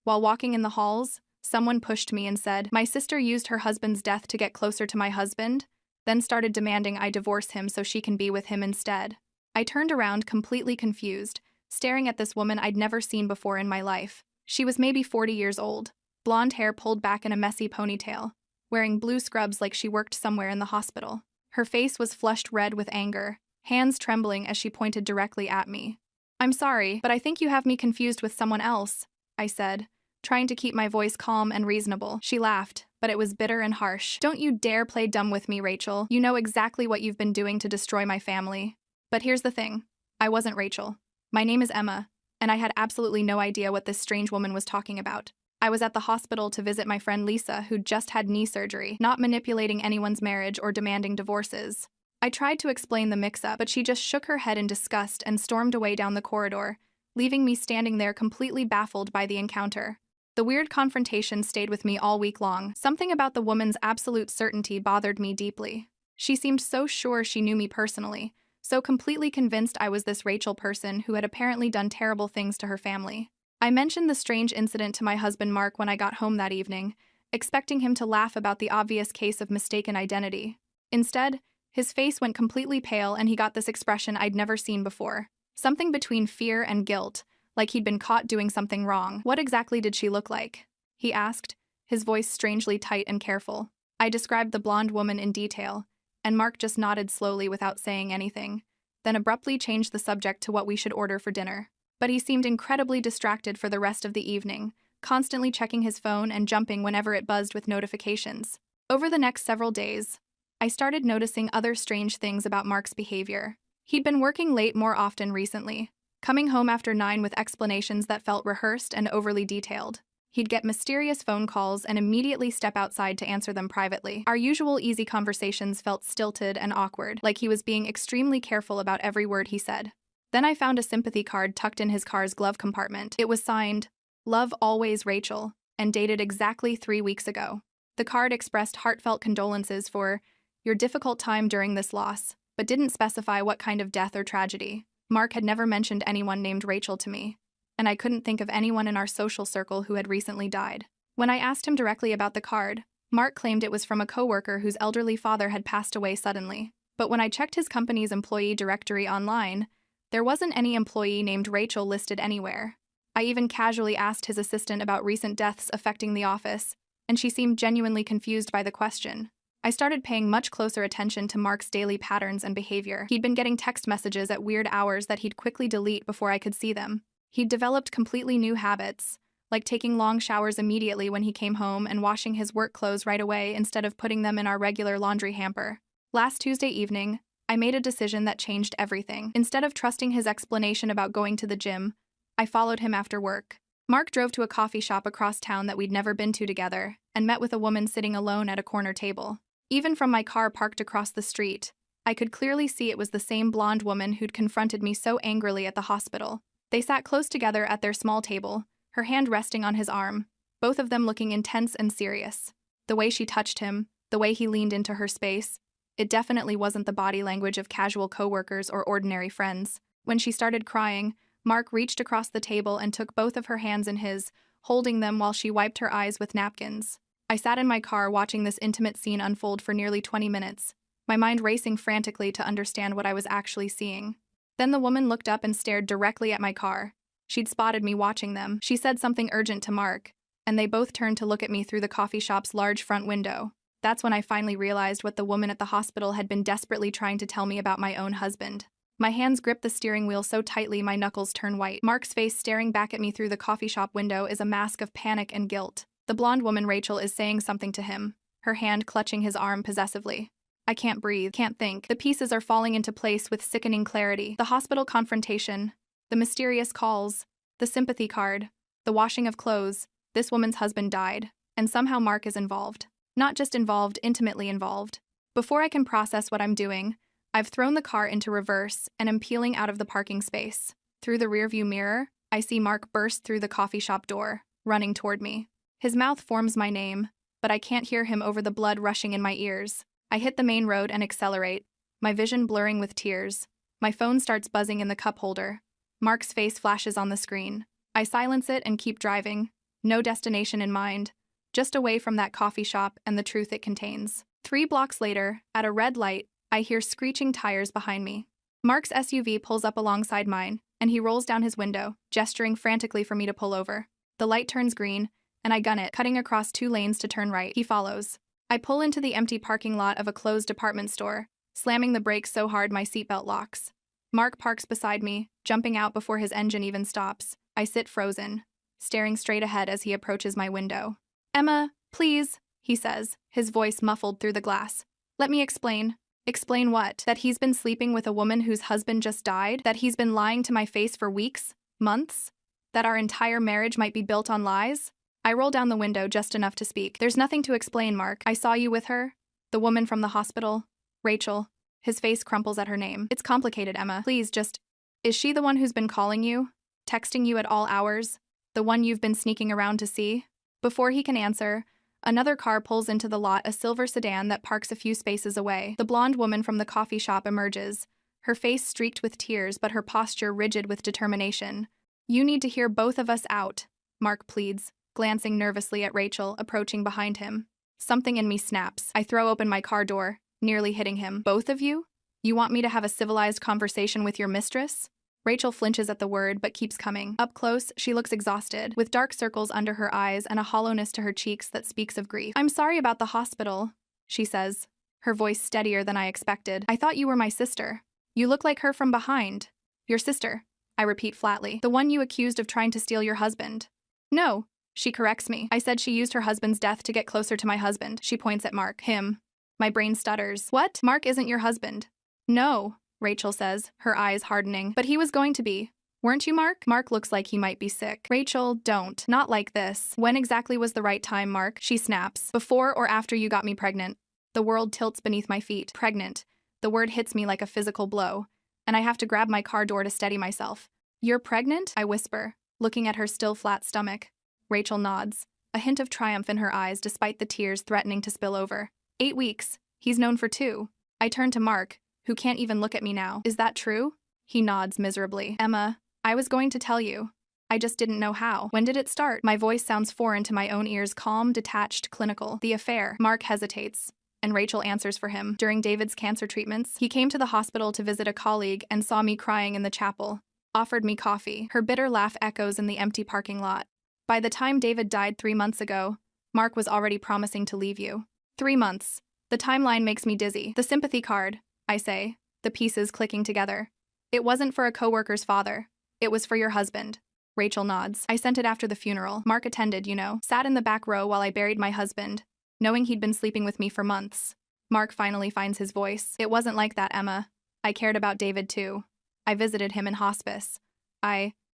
While walking in the halls, someone pushed me and said, "My sister used her husband's death to get closer to my husband, then started demanding I divorce him so she can be with him instead." I turned around completely confused, staring at this woman I'd never seen before in my life. She was maybe 40 years old, blonde hair pulled back in a messy ponytail, wearing blue scrubs like she worked somewhere in the hospital. Her face was flushed red with anger, hands trembling as she pointed directly at me. "I'm sorry, but I think you have me confused with someone else," I said, trying to keep my voice calm and reasonable. She laughed, but it was bitter and harsh. "Don't you dare play dumb with me, Rachel. You know exactly what you've been doing to destroy my family." But here's the thing. I wasn't Rachel. My name is Emma, and I had absolutely no idea what this strange woman was talking about. I was at the hospital to visit my friend Lisa, who'd just had knee surgery, not manipulating anyone's marriage or demanding divorces. I tried to explain the mix-up, but she just shook her head in disgust and stormed away down the corridor, leaving me standing there completely baffled by the encounter. The weird confrontation stayed with me all week long. Something about the woman's absolute certainty bothered me deeply. She seemed so sure she knew me personally, so completely convinced I was this Rachel person who had apparently done terrible things to her family. I mentioned the strange incident to my husband Mark when I got home that evening, expecting him to laugh about the obvious case of mistaken identity. Instead, his face went completely pale and he got this expression I'd never seen before. Something between fear and guilt, like he'd been caught doing something wrong. "What exactly did she look like?" he asked, his voice strangely tight and careful. I described the blonde woman in detail, and Mark just nodded slowly without saying anything, then abruptly changed the subject to what we should order for dinner. But he seemed incredibly distracted for the rest of the evening, constantly checking his phone and jumping whenever it buzzed with notifications. Over the next several days, I started noticing other strange things about Mark's behavior. He'd been working late more often recently, coming home after 9 with explanations that felt rehearsed and overly detailed. He'd get mysterious phone calls and immediately step outside to answer them privately. Our usual easy conversations felt stilted and awkward, like he was being extremely careful about every word he said. Then I found a sympathy card tucked in his car's glove compartment. It was signed, "Love Always Rachel," and dated exactly 3 weeks ago. The card expressed heartfelt condolences for your difficult time during this loss, but didn't specify what kind of death or tragedy. Mark had never mentioned anyone named Rachel to me, and I couldn't think of anyone in our social circle who had recently died. When I asked him directly about the card, Mark claimed it was from a coworker whose elderly father had passed away suddenly. But when I checked his company's employee directory online, there wasn't any employee named Rachel listed anywhere. I even casually asked his assistant about recent deaths affecting the office, and she seemed genuinely confused by the question. I started paying much closer attention to Mark's daily patterns and behavior. He'd been getting text messages at weird hours that he'd quickly delete before I could see them. He'd developed completely new habits, like taking long showers immediately when he came home and washing his work clothes right away instead of putting them in our regular laundry hamper. Last Tuesday evening, I made a decision that changed everything. Instead of trusting his explanation about going to the gym, I followed him after work. Mark drove to a coffee shop across town that we'd never been to together and met with a woman sitting alone at a corner table. Even from my car parked across the street, I could clearly see it was the same blonde woman who'd confronted me so angrily at the hospital. They sat close together at their small table, her hand resting on his arm, both of them looking intense and serious. The way she touched him, the way he leaned into her space, it definitely wasn't the body language of casual coworkers or ordinary friends. When she started crying, Mark reached across the table and took both of her hands in his, holding them while she wiped her eyes with napkins. I sat in my car watching this intimate scene unfold for nearly 20 minutes, my mind racing frantically to understand what I was actually seeing. Then the woman looked up and stared directly at my car. She'd spotted me watching them. She said something urgent to Mark, and they both turned to look at me through the coffee shop's large front window. That's when I finally realized what the woman at the hospital had been desperately trying to tell me about my own husband. My hands gripped the steering wheel so tightly my knuckles turned white. Mark's face staring back at me through the coffee shop window is a mask of panic and guilt. The blonde woman Rachel is saying something to him, her hand clutching his arm possessively. I can't breathe, can't think. The pieces are falling into place with sickening clarity. The hospital confrontation, the mysterious calls, the sympathy card, the washing of clothes. This woman's husband died, and somehow Mark is involved. Not just involved, intimately involved. Before I can process what I'm doing, I've thrown the car into reverse and am peeling out of the parking space. Through the rearview mirror, I see Mark burst through the coffee shop door, running toward me. His mouth forms my name, but I can't hear him over the blood rushing in my ears. I hit the main road and accelerate, my vision blurring with tears. My phone starts buzzing in the cup holder. Mark's face flashes on the screen. I silence it and keep driving, No destination in mind, just away from that coffee shop and the truth it contains. 3 blocks later, at a red light, I hear screeching tires behind me. Mark's SUV pulls up alongside mine, and he rolls down his window, gesturing frantically for me to pull over. The light turns green, and I gun it, cutting across 2 lanes to turn right. He follows. I pull into the empty parking lot of a closed department store, slamming the brakes so hard my seatbelt locks. Mark parks beside me, jumping out before his engine even stops. I sit frozen, staring straight ahead as he approaches my window. "Emma, please," he says, his voice muffled through the glass. "Let me explain." "Explain what? That he's been sleeping with a woman whose husband just died? That he's been lying to my face for weeks? Months? That our entire marriage might be built on lies?" I roll down the window just enough to speak. "There's nothing to explain, Mark. I saw you with her. The woman from the hospital. Rachel." His face crumples at her name. "It's complicated, Emma. Please just... Is she the one who's been calling you? Texting you at all hours? The one you've been sneaking around to see?" Before he can answer, another car pulls into the lot, a silver sedan that parks a few spaces away. The blonde woman from the coffee shop emerges, her face streaked with tears but her posture rigid with determination. "You need to hear both of us out," Mark pleads, glancing nervously at Rachel, approaching behind him. Something in me snaps. I throw open my car door, nearly hitting him. "Both of you? You want me to have a civilized conversation with your mistress?" Rachel flinches at the word but keeps coming. Up close, she looks exhausted, with dark circles under her eyes and a hollowness to her cheeks that speaks of grief. "I'm sorry about the hospital," she says, her voice steadier than I expected. "I thought you were my sister. You look like her from behind." "Your sister," I repeat flatly. "The one you accused of trying to steal your husband." "No," she corrects me. "I said she used her husband's death to get closer to my husband." She points at Mark. "Him." My brain stutters. "What? Mark isn't your husband." "No," Rachel says, her eyes hardening. "But he was going to be. Weren't you, Mark?" "Mark looks like he might be sick." "Rachel, don't. Not like this." "When exactly was the right time, Mark?" She snaps. "Before or after you got me pregnant?" The world tilts beneath my feet. Pregnant. The word hits me like a physical blow, and I have to grab my car door to steady myself. "You're pregnant?" I whisper, looking at her still flat stomach. Rachel nods, a hint of triumph in her eyes despite the tears threatening to spill over. 8 weeks. He's known for 2. I turn to Mark, who can't even look at me now. "Is that true?" He nods miserably. "Emma, I was going to tell you. I just didn't know how." "When did it start?" My voice sounds foreign to my own ears, calm, detached, clinical. "The affair." Mark hesitates, and Rachel answers for him. "During David's cancer treatments, he came to the hospital to visit a colleague and saw me crying in the chapel. Offered me coffee." Her bitter laugh echoes in the empty parking lot. "By the time David died 3 months ago, Mark was already promising to leave you." 3 months. The timeline makes me dizzy. "The sympathy card," I say, the pieces clicking together. "It wasn't for a coworker's father. It was for your husband." Rachel nods. "I sent it after the funeral. Mark attended, you know. Sat in the back row while I buried my husband, knowing he'd been sleeping with me for months." Mark finally finds his voice. "It wasn't like that, Emma. I cared about David too. I visited him in hospice.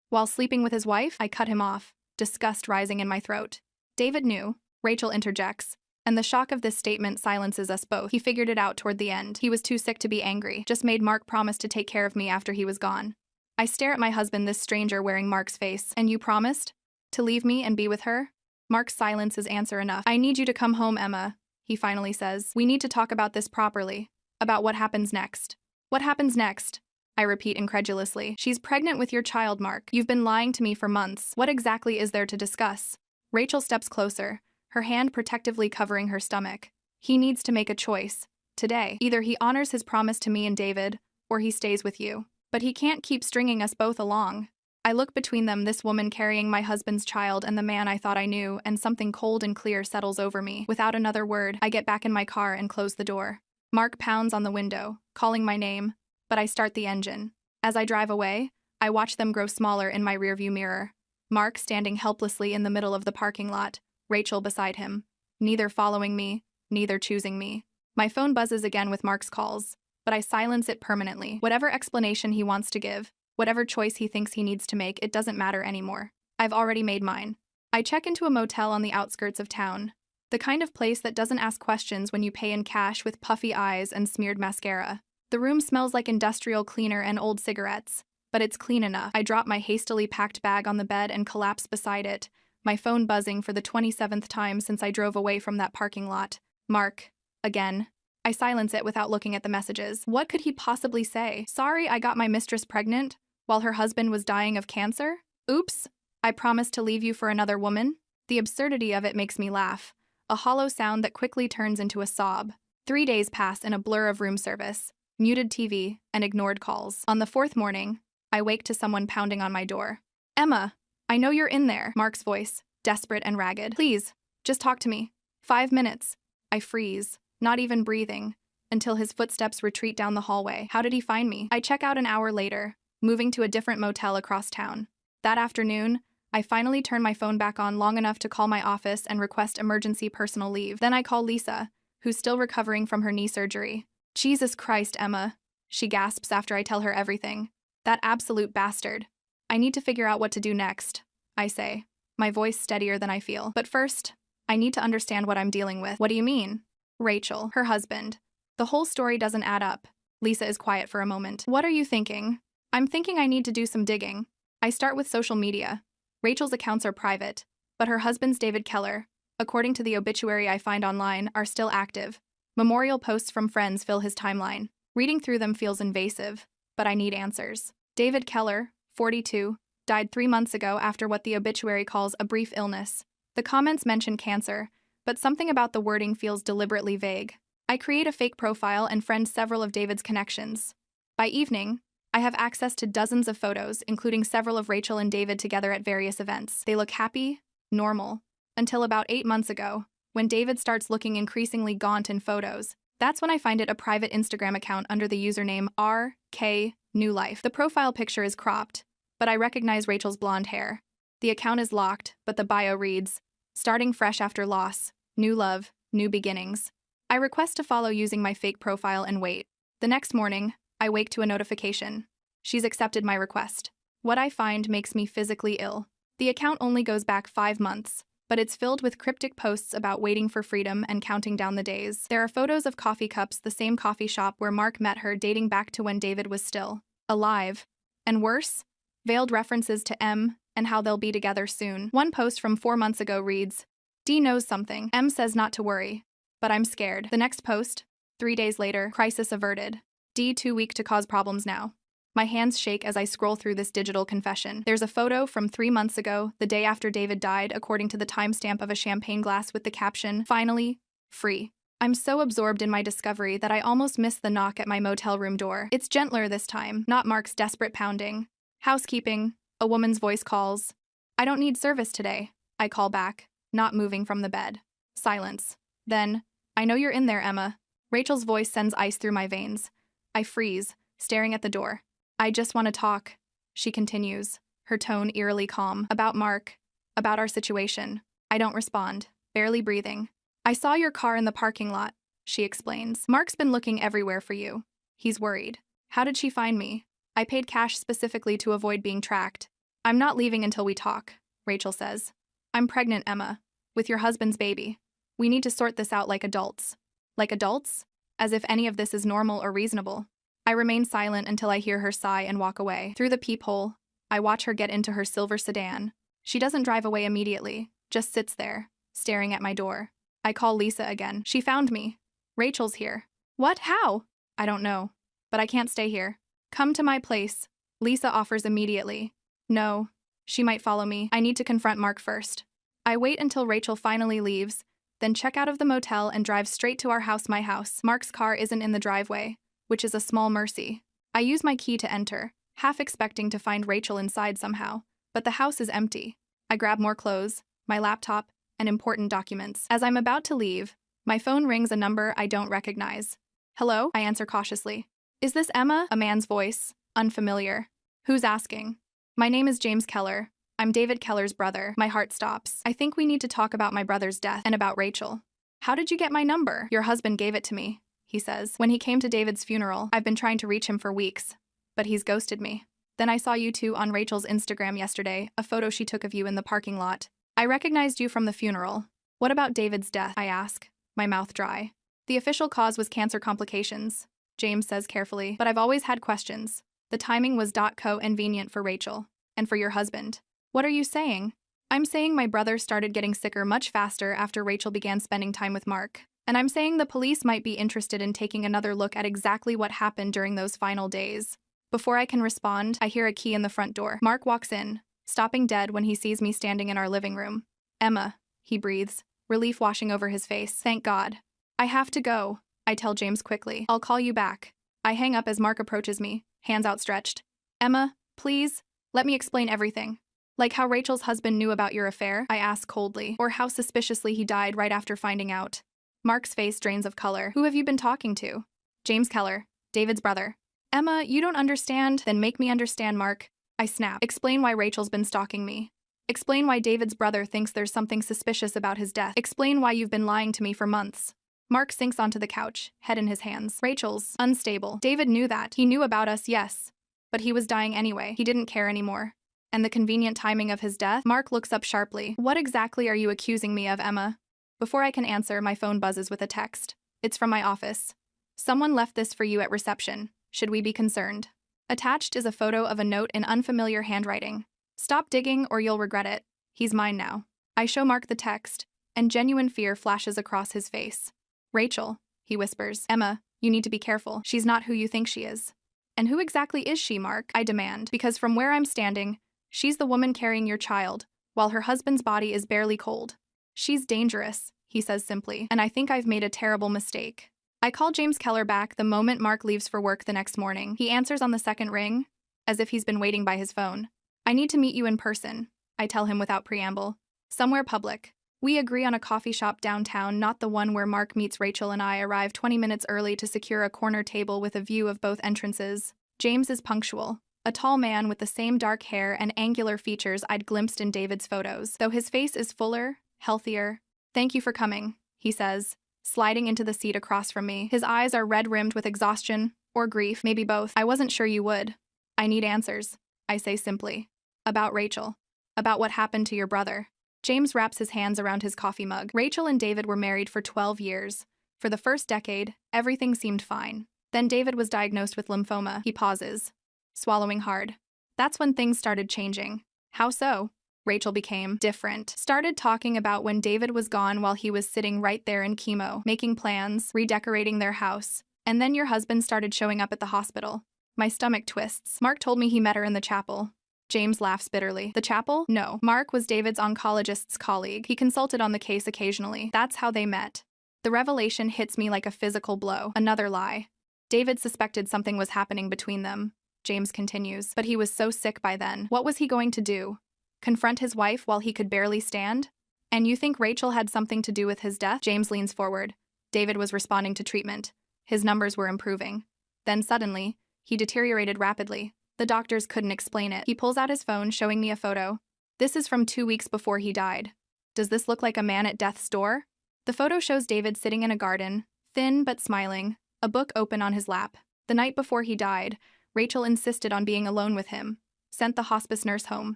While sleeping with his wife?" I cut him off, disgust rising in my throat. "David knew," Rachel interjects, and the shock of this statement silences us both. "He figured it out toward the end. He was too sick to be angry. Just made Mark promise to take care of me after he was gone." I stare at my husband, this stranger wearing Mark's face. "And you promised? To leave me and be with her?" Mark's silence is answer enough. "I need you to come home, Emma," he finally says. "We need to talk about this properly. About what happens next." "What happens next?" I repeat incredulously. "She's pregnant with your child, Mark. You've been lying to me for months. What exactly is there to discuss?" Rachel steps closer, her hand protectively covering her stomach. "He needs to make a choice. Today. Either he honors his promise to me and David, or he stays with you. But he can't keep stringing us both along." I look between them, this woman carrying my husband's child and the man I thought I knew, and something cold and clear settles over me. Without another word, I get back in my car and close the door. Mark pounds on the window, calling my name, but I start the engine. As I drive away, I watch them grow smaller in my rearview mirror. Mark standing helplessly in the middle of the parking lot, Rachel beside him. Neither following me, neither choosing me. My phone buzzes again with Mark's calls, but I silence it permanently. Whatever explanation he wants to give, whatever choice he thinks he needs to make, it doesn't matter anymore. I've already made mine. I check into a motel on the outskirts of town. The kind of place that doesn't ask questions when you pay in cash with puffy eyes and smeared mascara. The room smells like industrial cleaner and old cigarettes, but it's clean enough. I drop my hastily packed bag on the bed and collapse beside it, my phone buzzing for the 27th time since I drove away from that parking lot. Mark. Again. I silence it without looking at the messages. What could he possibly say? "Sorry I got my mistress pregnant while her husband was dying of cancer? Oops. I promised to leave you for another woman?" The absurdity of it makes me laugh, a hollow sound that quickly turns into a sob. 3 days pass in a blur of room service, muted TV, and ignored calls. On the fourth morning, I wake to someone pounding on my door. "Emma, I know you're in there," Mark's voice, desperate and ragged. "Please, just talk to me. 5 minutes." I freeze, not even breathing, until his footsteps retreat down the hallway. How did he find me? I check out an hour later, moving to a different motel across town. That afternoon, I finally turn my phone back on long enough to call my office and request emergency personal leave. Then I call Lisa, who's still recovering from her knee surgery. "Jesus Christ, Emma," she gasps after I tell her everything. "That absolute bastard. I need to figure out what to do next," I say, my voice steadier than I feel. "But first, I need to understand what I'm dealing with." "What do you mean?" "Rachel, her husband. The whole story doesn't add up." Lisa is quiet for a moment. "What are you thinking?" "I'm thinking I need to do some digging." I start with social media. Rachel's accounts are private, but her husband's David Keller, according to the obituary I find online, are still active. Memorial posts from friends fill his timeline. Reading through them feels invasive, but I need answers. David Keller, 42, died 3 months ago after what the obituary calls a brief illness. The comments mention cancer, but something about the wording feels deliberately vague. I create a fake profile and friend several of David's connections. By evening, I have access to dozens of photos, including several of Rachel and David together at various events. They look happy, normal, until about 8 months ago, when David starts looking increasingly gaunt in photos. That's when I find it a private Instagram account under the username RK_Newlife. The profile picture is cropped, but I recognize Rachel's blonde hair. The account is locked, but the bio reads, "Starting fresh after loss, new love, new beginnings." I request to follow using my fake profile and wait. The next morning, I wake to a notification. She's accepted my request. What I find makes me physically ill. The account only goes back 5 months, but it's filled with cryptic posts about waiting for freedom and counting down the days. There are photos of coffee cups, the same coffee shop where Mark met her, dating back to when David was still alive. And worse, veiled references to M and how they'll be together soon. One post from 4 months ago reads, "D knows something. M says not to worry, but I'm scared." The next post, 3 days later, "Crisis averted. D too weak to cause problems now." My hands shake as I scroll through this digital confession. There's a photo from 3 months ago, the day after David died, according to the timestamp of a champagne glass with the caption, "Finally, free." I'm so absorbed in my discovery that I almost miss the knock at my motel room door. It's gentler this time, not Mark's desperate pounding. "Housekeeping," a woman's voice calls. "I don't need service today," I call back, not moving from the bed. Silence. Then, "I know you're in there, Emma." Rachel's voice sends ice through my veins. I freeze, staring at the door. "I just want to talk," she continues, her tone eerily calm. "About Mark. About our situation." I don't respond, barely breathing. "I saw your car in the parking lot," she explains. "Mark's been looking everywhere for you. He's worried." "How did she find me?" "I paid cash specifically to avoid being tracked." "I'm not leaving until we talk," Rachel says. "I'm pregnant, Emma, with your husband's baby. We need to sort this out like adults." "Like adults?" As if any of this is normal or reasonable. I remain silent until I hear her sigh and walk away. Through the peephole, I watch her get into her silver sedan. She doesn't drive away immediately, just sits there, staring at my door. I call Lisa again. "She found me. Rachel's here." "What? How?" "I don't know. But I can't stay here." "Come to my place," Lisa offers immediately. "No. She might follow me. I need to confront Mark first." I wait until Rachel finally leaves, then check out of the motel and drive straight to our house, my house. Mark's car isn't in the driveway, which is a small mercy. I use my key to enter, half expecting to find Rachel inside somehow, but the house is empty. I grab more clothes, my laptop, and important documents. As I'm about to leave, my phone rings a number I don't recognize. "Hello?" I answer cautiously. "Is this Emma?" A man's voice, unfamiliar. "Who's asking?" "My name is James Keller. I'm David Keller's brother." My heart stops. "I think we need to talk about my brother's death and about Rachel." "How did you get my number?" "Your husband gave it to me," he says. "When he came to David's funeral, I've been trying to reach him for weeks, but he's ghosted me. Then I saw you two on Rachel's Instagram yesterday, a photo she took of you in the parking lot. I recognized you from the funeral." "What about David's death?" I ask, my mouth dry. "The official cause was cancer complications," James says carefully, "but I've always had questions. The timing was convenient for Rachel, and for your husband." "What are you saying?" "I'm saying my brother started getting sicker much faster after Rachel began spending time with Mark. And I'm saying the police might be interested in taking another look at exactly what happened during those final days." Before I can respond, I hear a key in the front door. Mark walks in, stopping dead when he sees me standing in our living room. Emma, he breathes, relief washing over his face. Thank God. I have to go, I tell James quickly. I'll call you back. I hang up as Mark approaches me, hands outstretched. Emma, please, let me explain everything. Like how Rachel's husband knew about your affair, I ask coldly, or how suspiciously he died right after finding out. Mark's face drains of color. Who have you been talking to? James Keller, David's brother. Emma, you don't understand? Then make me understand, Mark. I snap. Explain why Rachel's been stalking me. Explain why David's brother thinks there's something suspicious about his death. Explain why you've been lying to me for months. Mark sinks onto the couch, head in his hands. Rachel's unstable. David knew that. He knew about us, yes. But he was dying anyway. He didn't care anymore. And the convenient timing of his death? Mark looks up sharply. What exactly are you accusing me of, Emma? Before I can answer, my phone buzzes with a text. It's from my office. Someone left this for you at reception. Should we be concerned? Attached is a photo of a note in unfamiliar handwriting. Stop digging or you'll regret it. He's mine now. I show Mark the text, and genuine fear flashes across his face. Rachel, he whispers. Emma, you need to be careful. She's not who you think she is. And who exactly is she, Mark? I demand, because from where I'm standing, she's the woman carrying your child, while her husband's body is barely cold. She's dangerous, he says simply, and I think I've made a terrible mistake. I call James Keller back the moment Mark leaves for work the next morning. He answers on the second ring, as if he's been waiting by his phone. I need to meet you in person, I tell him without preamble. Somewhere public. We agree on a coffee shop downtown, not the one where Mark meets Rachel and I arrive 20 minutes early to secure a corner table with a view of both entrances. James is punctual. A tall man with the same dark hair and angular features I'd glimpsed in David's photos, though his face is fuller, healthier. Thank you for coming, he says, sliding into the seat across from me. His eyes are red-rimmed with exhaustion, or grief, maybe both. I wasn't sure you would. I need answers, I say simply. About Rachel. About what happened to your brother. James wraps his hands around his coffee mug. Rachel and David were married for 12 years. For the first decade, everything seemed fine. Then David was diagnosed with lymphoma. He pauses, swallowing hard. That's when things started changing. How so? Rachel became different. Started talking about when David was gone while he was sitting right there in chemo, making plans, redecorating their house. And then your husband started showing up at the hospital. My stomach twists. Mark told me he met her in the chapel. James laughs bitterly. The chapel? No. Mark was David's oncologist's colleague. He consulted on the case occasionally. That's how they met. The revelation hits me like a physical blow. Another lie. David suspected something was happening between them. James continues. But he was so sick by then. What was he going to do? Confront his wife while he could barely stand? And you think Rachel had something to do with his death? James leans forward. David was responding to treatment. His numbers were improving. Then suddenly, he deteriorated rapidly. The doctors couldn't explain it. He pulls out his phone, showing me a photo. This is from 2 weeks before he died. Does this look like a man at death's door? The photo shows David sitting in a garden, thin but smiling, a book open on his lap. The night before he died, Rachel insisted on being alone with him, sent the hospice nurse home,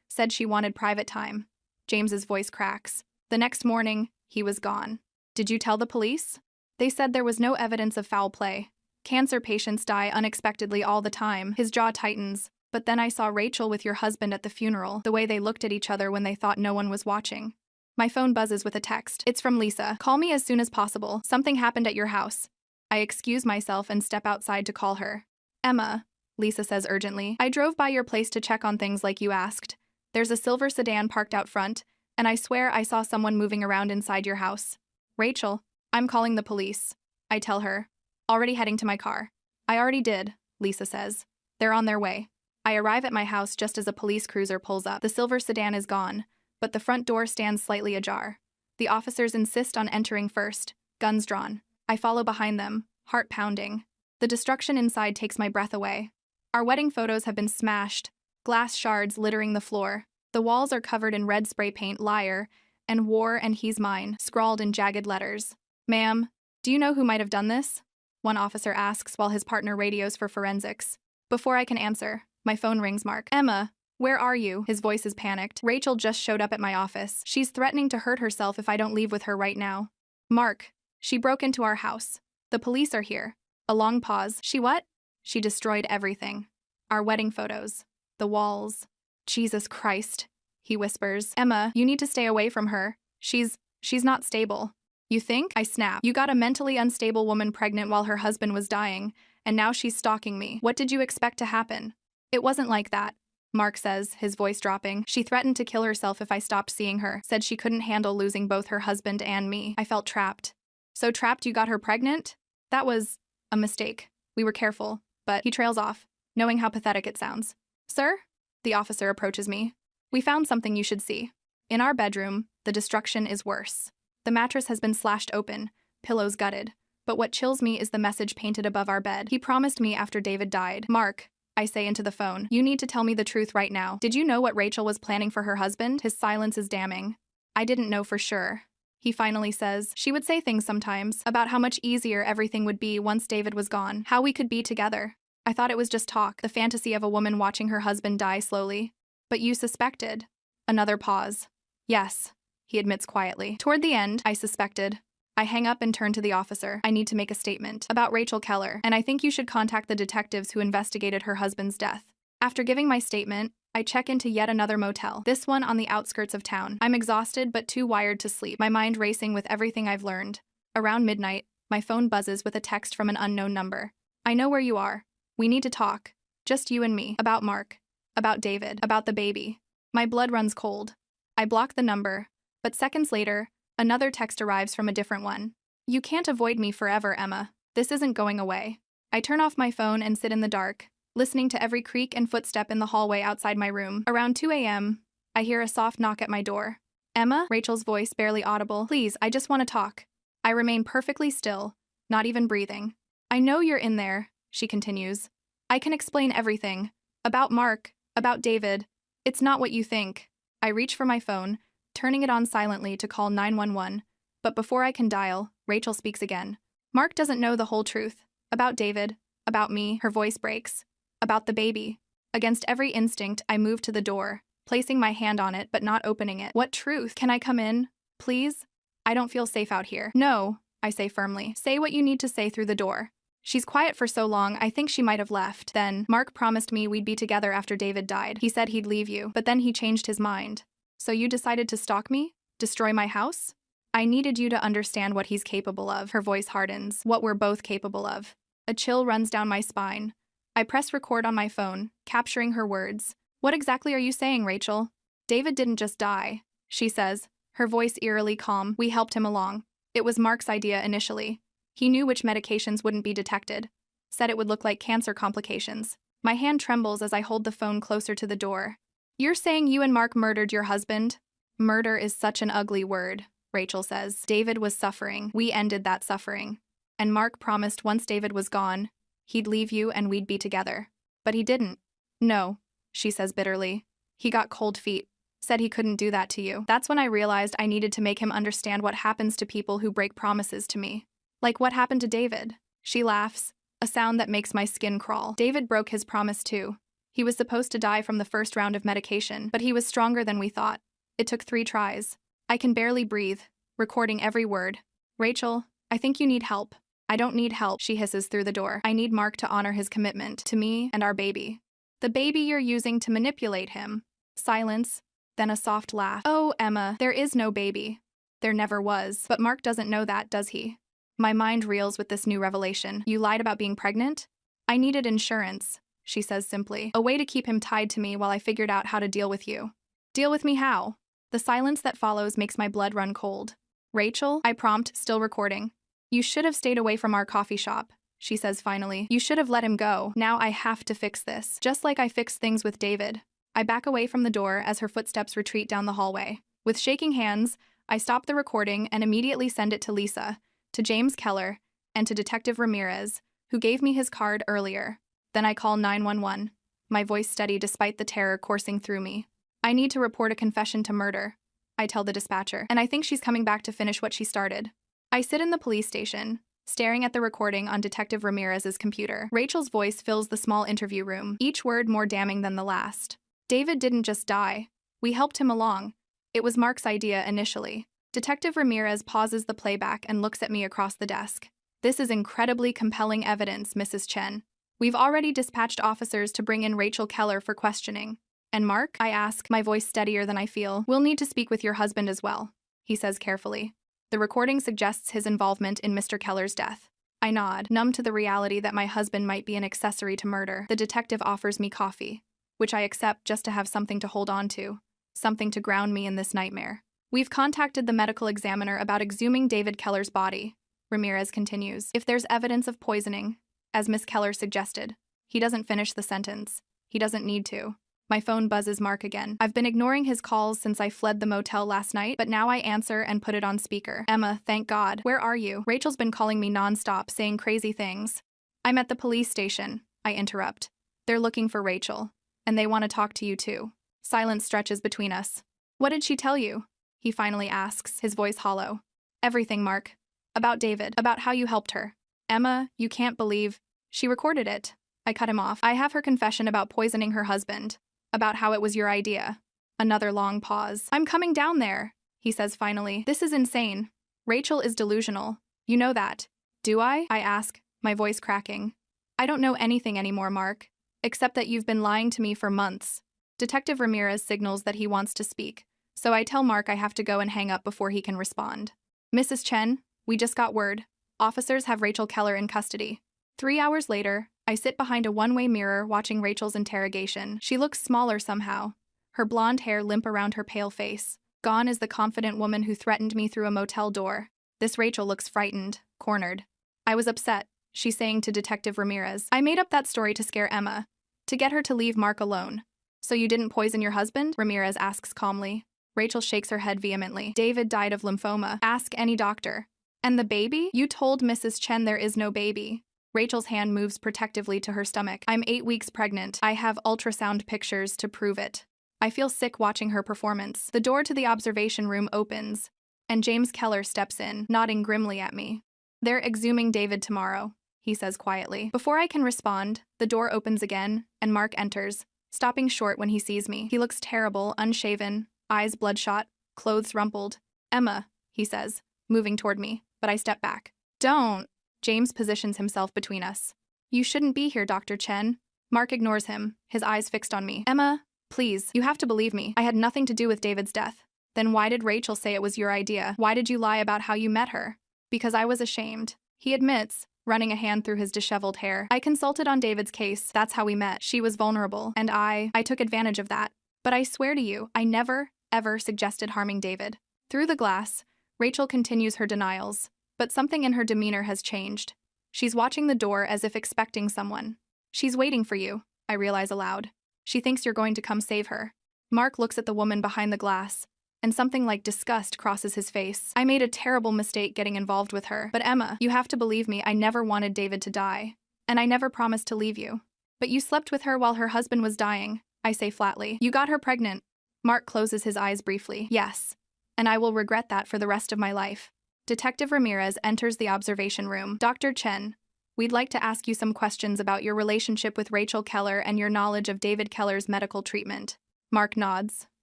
said she wanted private time. James's voice cracks. The next morning, he was gone. Did you tell the police? They said there was no evidence of foul play. Cancer patients die unexpectedly all the time. His jaw tightens. But then I saw Rachel with your husband at the funeral, the way they looked at each other when they thought no one was watching. My phone buzzes with a text. It's from Lisa. Call me as soon as possible. Something happened at your house. I excuse myself and step outside to call her. Emma, Lisa says urgently, I drove by your place to check on things like you asked. There's a silver sedan parked out front, and I swear I saw someone moving around inside your house. Rachel, I'm calling the police. I tell her. Already heading to my car. I already did, Lisa says. They're on their way. I arrive at my house just as a police cruiser pulls up. The silver sedan is gone, but the front door stands slightly ajar. The officers insist on entering first, guns drawn. I follow behind them, heart pounding. The destruction inside takes my breath away. Our wedding photos have been smashed, glass shards littering the floor. The walls are covered in red spray paint, liar, and war and he's mine, scrawled in jagged letters. Ma'am, do you know who might have done this? One officer asks while his partner radios for forensics. Before I can answer, my phone rings. Mark. Emma, where are you? His voice is panicked. Rachel just showed up at my office. She's threatening to hurt herself if I don't leave with her right now. Mark, she broke into our house. The police are here. A long pause. She what? She destroyed everything. Our wedding photos. The walls. Jesus Christ, he whispers. Emma, you need to stay away from her. She's not stable. You think? I snap. You got a mentally unstable woman pregnant while her husband was dying, and now she's stalking me. What did you expect to happen? It wasn't like that. Mark says, his voice dropping. She threatened to kill herself if I stopped seeing her, said she couldn't handle losing both her husband and me. I felt trapped. So trapped you got her pregnant? That was a mistake. We were careful, but he trails off, knowing how pathetic it sounds. Sir? The officer approaches me. We found something you should see. In our bedroom, the destruction is worse. The mattress has been slashed open, pillows gutted. But what chills me is the message painted above our bed. He promised me after David died. Mark, I say into the phone, you need to tell me the truth right now. Did you know what Rachel was planning for her husband? His silence is damning. I didn't know for sure. He finally says, she would say things sometimes about how much easier everything would be once David was gone, how we could be together. I thought it was just talk, the fantasy of a woman watching her husband die slowly. But you suspected. Another pause. Yes, he admits quietly. Toward the end, I suspected. I hang up and turn to the officer. I need to make a statement about Rachel Keller, and I think you should contact the detectives who investigated her husband's death. After giving my statement, I check into yet another motel, this one on the outskirts of town. I'm exhausted but too wired to sleep, my mind racing with everything I've learned. Around midnight, my phone buzzes with a text from an unknown number. I know where you are. We need to talk. Just you and me. About Mark. About David. About the baby. My blood runs cold. I block the number, but seconds later, another text arrives from a different one. You can't avoid me forever, Emma. This isn't going away. I turn off my phone and sit in the dark, listening to every creak and footstep in the hallway outside my room. Around 2 a.m., I hear a soft knock at my door. Emma? Rachel's voice barely audible. Please, I just want to talk. I remain perfectly still, not even breathing. I know you're in there, she continues. I can explain everything. About Mark, about David. It's not what you think. I reach for my phone, turning it on silently to call 911, but before I can dial, Rachel speaks again. Mark doesn't know the whole truth. About David, about me, her voice breaks. About the baby. Against every instinct, I move to the door, placing my hand on it but not opening it. What truth? Can I come in? Please? I don't feel safe out here. No, I say firmly. Say what you need to say through the door. She's quiet for so long, I think she might have left. Then, Mark promised me we'd be together after David died. He said he'd leave you, but then he changed his mind. So you decided to stalk me? Destroy my house? I needed you to understand what he's capable of. Her voice hardens. What we're both capable of. A chill runs down my spine. I press record on my phone, capturing her words. What exactly are you saying, Rachel? David didn't just die, she says, her voice eerily calm. We helped him along. It was Mark's idea initially. He knew which medications wouldn't be detected. Said it would look like cancer complications. My hand trembles as I hold the phone closer to the door. You're saying you and Mark murdered your husband? Murder is such an ugly word, Rachel says. David was suffering. We ended that suffering. And Mark promised once David was gone, he'd leave you and we'd be together. But he didn't. No, she says bitterly. He got cold feet. Said he couldn't do that to you. That's when I realized I needed to make him understand what happens to people who break promises to me. Like what happened to David? She laughs, a sound that makes my skin crawl. David broke his promise too. He was supposed to die from the first round of medication, but he was stronger than we thought. It took 3 tries. I can barely breathe, recording every word. Rachel, I think you need help. I don't need help, she hisses through the door. I need Mark to honor his commitment to me and our baby. The baby you're using to manipulate him. Silence, then a soft laugh. Oh, Emma, there is no baby. There never was. But Mark doesn't know that, does he? My mind reels with this new revelation. You lied about being pregnant? I needed insurance, she says simply. A way to keep him tied to me while I figured out how to deal with you. Deal with me how? The silence that follows makes my blood run cold. Rachel, I prompt, still recording. You should have stayed away from our coffee shop, she says finally. You should have let him go. Now I have to fix this. Just like I fixed things with David. I back away from the door as her footsteps retreat down the hallway. With shaking hands, I stop the recording and immediately send it to Lisa, to James Keller, and to Detective Ramirez, who gave me his card earlier. Then I call 911, my voice steady despite the terror coursing through me. I need to report a confession to murder, I tell the dispatcher, and I think she's coming back to finish what she started. I sit in the police station, staring at the recording on Detective Ramirez's computer. Rachel's voice fills the small interview room, each word more damning than the last. David didn't just die. We helped him along. It was Mark's idea initially. Detective Ramirez pauses the playback and looks at me across the desk. This is incredibly compelling evidence, Mrs. Chen. We've already dispatched officers to bring in Rachel Keller for questioning. And Mark, I ask, my voice steadier than I feel, we'll need to speak with your husband as well, he says carefully. The recording suggests his involvement in Mr. Keller's death. I nod, numb to the reality that my husband might be an accessory to murder. The detective offers me coffee. which I accept just to have something to hold on to, something to ground me in this nightmare. We've contacted the medical examiner about exhuming David Keller's body, Ramirez continues. If there's evidence of poisoning, as Miss Keller suggested. He doesn't finish the sentence. He doesn't need to. My phone buzzes Mark again. I've been ignoring his calls since I fled the motel last night, but now I answer and put it on speaker. Emma, thank God. Where are you? Rachel's been calling me nonstop, saying crazy things. I'm at the police station, I interrupt. They're looking for Rachel, and they want to talk to you too. Silence stretches between us. What did she tell you? He finally asks, his voice hollow. Everything, Mark. About David, about how you helped her. Emma, you can't believe. She recorded it. I cut him off. I have her confession about poisoning her husband, about how it was your idea. Another long pause. I'm coming down there, he says finally. This is insane. Rachel is delusional. You know that. Do I? I ask, my voice cracking. I don't know anything anymore, Mark, except that you've been lying to me for months. Detective Ramirez signals that he wants to speak, so I tell Mark I have to go and hang up before he can respond. Mrs. Chen, we just got word. Officers have Rachel Keller in custody. 3 hours later, I sit behind a one-way mirror watching Rachel's interrogation. She looks smaller somehow, her blonde hair limp around her pale face. Gone is the confident woman who threatened me through a motel door. This Rachel looks frightened, cornered. I was upset, she's saying to Detective Ramirez. I made up that story to scare Emma, to get her to leave Mark alone. So you didn't poison your husband? Ramirez asks calmly. Rachel shakes her head vehemently. David died of lymphoma. Ask any doctor. And the baby? You told Mrs. Chen there is no baby. Rachel's hand moves protectively to her stomach. I'm 8 weeks pregnant. I have ultrasound pictures to prove it. I feel sick watching her performance. The door to the observation room opens, and James Keller steps in, nodding grimly at me. They're exhuming David tomorrow, he says quietly. Before I can respond, the door opens again, and Mark enters, stopping short when he sees me. He looks terrible, unshaven, eyes bloodshot, clothes rumpled. Emma, he says, moving toward me, but I step back. Don't. James positions himself between us. You shouldn't be here, Dr. Chen. Mark ignores him, his eyes fixed on me. Emma, please, you have to believe me. I had nothing to do with David's death. Then why did Rachel say it was your idea? Why did you lie about how you met her? Because I was ashamed. He admits, running a hand through his disheveled hair. I consulted on David's case. That's how we met. She was vulnerable, and I took advantage of that. But I swear to you, I never, ever suggested harming David. Through the glass, Rachel continues her denials. But something in her demeanor has changed. She's watching the door as if expecting someone. She's waiting for you, I realize aloud. She thinks you're going to come save her. Mark looks at the woman behind the glass, and something like disgust crosses his face. I made a terrible mistake getting involved with her. But Emma, you have to believe me, I never wanted David to die. And I never promised to leave you. But you slept with her while her husband was dying, I say flatly. You got her pregnant. Mark closes his eyes briefly. Yes. And I will regret that for the rest of my life. Detective Ramirez enters the observation room. Dr. Chen, we'd like to ask you some questions about your relationship with Rachel Keller and your knowledge of David Keller's medical treatment. Mark nods,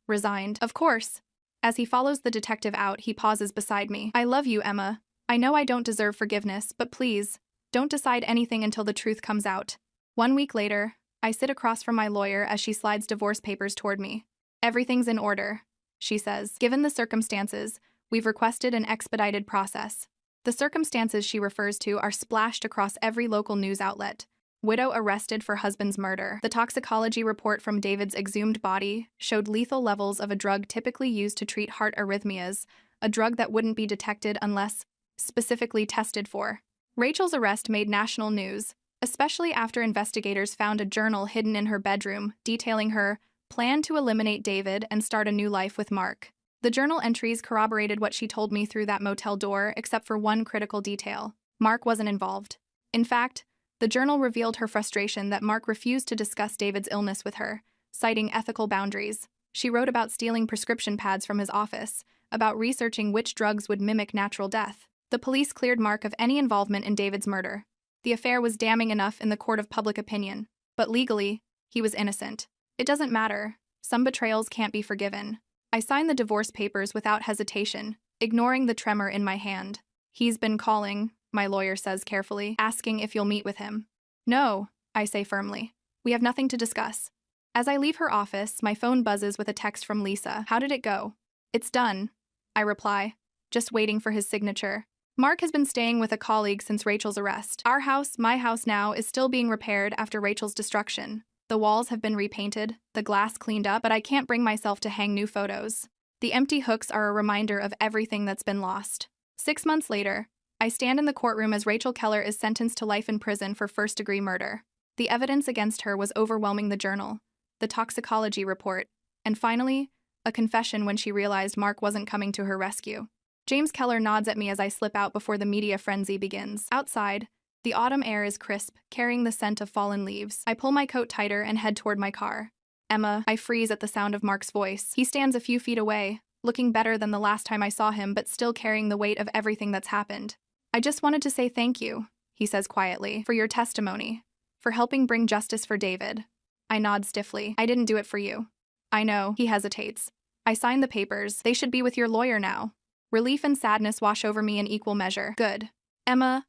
resigned. Of course. As he follows the detective out, he pauses beside me. I love you, Emma. I know I don't deserve forgiveness, but please, don't decide anything until the truth comes out. 1 week later, I sit across from my lawyer as she slides divorce papers toward me. Everything's in order, she says. Given the circumstances, we've requested an expedited process. The circumstances she refers to are splashed across every local news outlet. Widow arrested for husband's murder. The toxicology report from David's exhumed body showed lethal levels of a drug typically used to treat heart arrhythmias, a drug that wouldn't be detected unless specifically tested for. Rachel's arrest made national news, especially after investigators found a journal hidden in her bedroom detailing her plan to eliminate David and start a new life with Mark. The journal entries corroborated what she told me through that motel door, except for one critical detail. Mark wasn't involved. In fact, the journal revealed her frustration that Mark refused to discuss David's illness with her, citing ethical boundaries. She wrote about stealing prescription pads from his office, about researching which drugs would mimic natural death. The police cleared Mark of any involvement in David's murder. The affair was damning enough in the court of public opinion, but legally, he was innocent. It doesn't matter. Some betrayals can't be forgiven. I sign the divorce papers without hesitation, ignoring the tremor in my hand. He's been calling, my lawyer says carefully, asking if you'll meet with him. No, I say firmly. We have nothing to discuss. As I leave her office, my phone buzzes with a text from Lisa. How did it go? It's done, I reply, just waiting for his signature. Mark has been staying with a colleague since Rachel's arrest. Our house, my house now, is still being repaired after Rachel's destruction. The walls have been repainted, the glass cleaned up, but I can't bring myself to hang new photos. The empty hooks are a reminder of everything that's been lost. 6 months later, I stand in the courtroom as Rachel Keller is sentenced to life in prison for first-degree murder. The evidence against her was overwhelming: the journal, the toxicology report, and finally, a confession when she realized Mark wasn't coming to her rescue. James Keller nods at me as I slip out before the media frenzy begins. Outside, the autumn air is crisp, carrying the scent of fallen leaves. I pull my coat tighter and head toward my car. Emma, I freeze at the sound of Mark's voice. He stands a few feet away, looking better than the last time I saw him, but still carrying the weight of everything that's happened. I just wanted to say thank you, he says quietly, for your testimony, for helping bring justice for David. I nod stiffly. I didn't do it for you. I know, he hesitates. I signed the papers. They should be with your lawyer now. Relief and sadness wash over me in equal measure. Good. Emma,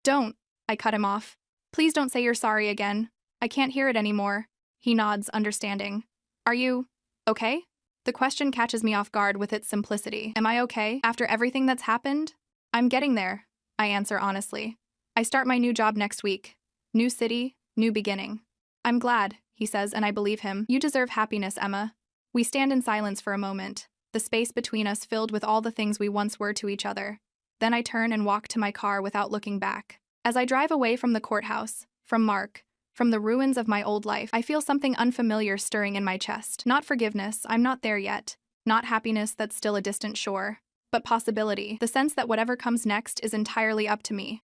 don't. I cut him off. Please don't say you're sorry again. I can't hear it anymore. He nods, understanding. Are you okay? The question catches me off guard with its simplicity. Am I okay after everything that's happened? I'm getting there, I answer honestly. I start my new job next week. New city, new beginning. I'm glad, he says, and I believe him. You deserve happiness, Emma. We stand in silence for a moment, the space between us filled with all the things we once were to each other. Then I turn and walk to my car without looking back. As I drive away from the courthouse, from Mark, from the ruins of my old life, I feel something unfamiliar stirring in my chest. Not forgiveness, I'm not there yet. Not happiness that's still a distant shore. But possibility, the sense that whatever comes next is entirely up to me.